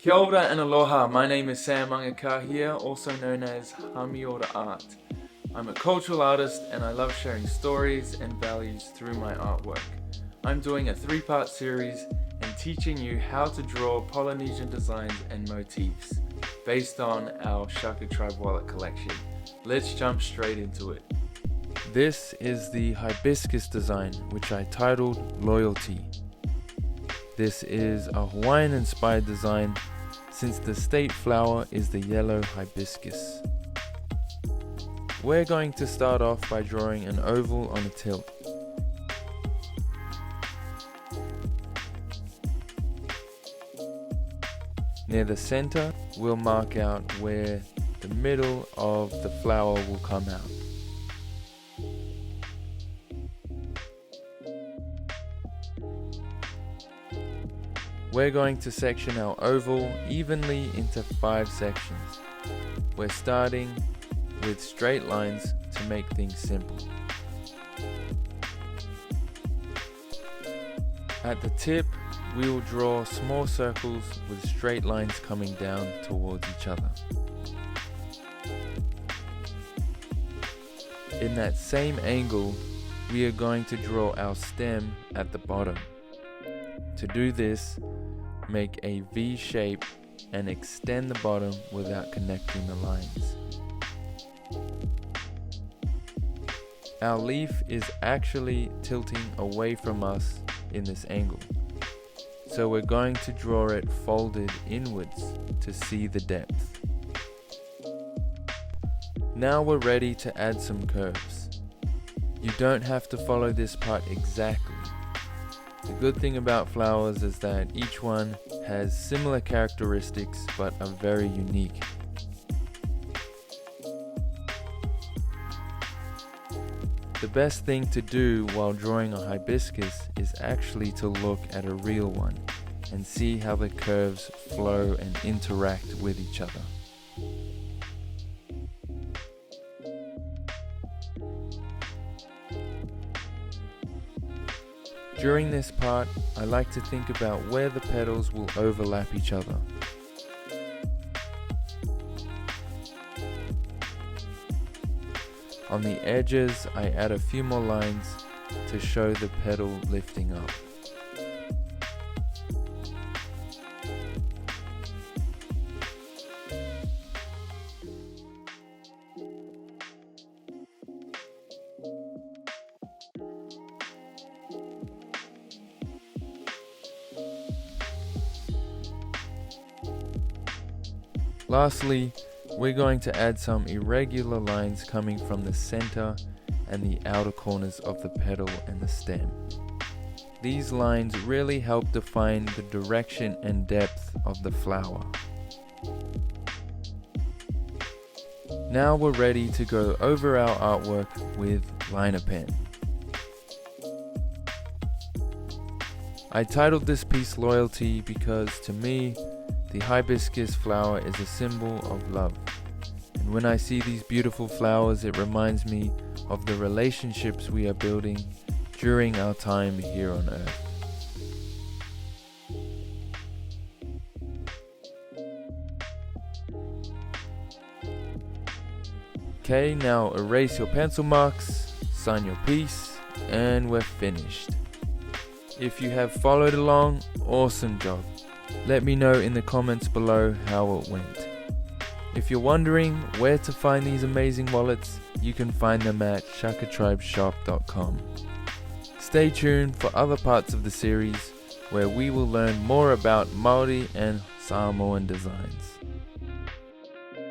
Kia ora and aloha, my name is Sam Mangakahia, also known as Hamiora Art. I'm a cultural artist and I love sharing stories and values through my artwork. I'm doing a 3-part series and teaching you how to draw Polynesian designs and motifs based on our Shaka tribe wallet collection. Let's jump straight into it. This is the Hibiscus design, which I titled Loyalty. This is a Hawaiian-inspired design since the state flower is the yellow hibiscus. We're going to start off by drawing an oval on a tilt. Near the center, we'll mark out where the middle of the flower will come out. We're going to section our oval evenly into 5 sections. We're starting with straight lines to make things simple. At the tip, we will draw small circles with straight lines coming down towards each other. In that same angle, we are going to draw our stem at the bottom. To do this, make a V shape and extend the bottom without connecting the lines. Our leaf is actually tilting away from us in this angle, so we're going to draw it folded inwards to see the depth. Now we're ready to add some curves. You don't have to follow this part exactly. The good thing about flowers is that each one has similar characteristics but are very unique. The best thing to do while drawing a hibiscus is actually to look at a real one and see how the curves flow and interact with each other. During this part, I like to think about where the petals will overlap each other. On the edges, I add a few more lines to show the petal lifting up. Lastly, we're going to add some irregular lines coming from the center and the outer corners of the petal and the stem. These lines really help define the direction and depth of the flower. Now we're ready to go over our artwork with liner pen. I titled this piece Loyalty because to me, the hibiscus flower is a symbol of love, and when I see these beautiful flowers, it reminds me of the relationships we are building during our time here on Earth. Okay, now erase your pencil marks, sign your piece, and we're finished. If you have followed along, awesome job. Let me know in the comments below how it went. If you're wondering where to find these amazing wallets, you can find them at shakatribeshop.com. Stay tuned for other parts of the series where we will learn more about Māori and Samoan designs.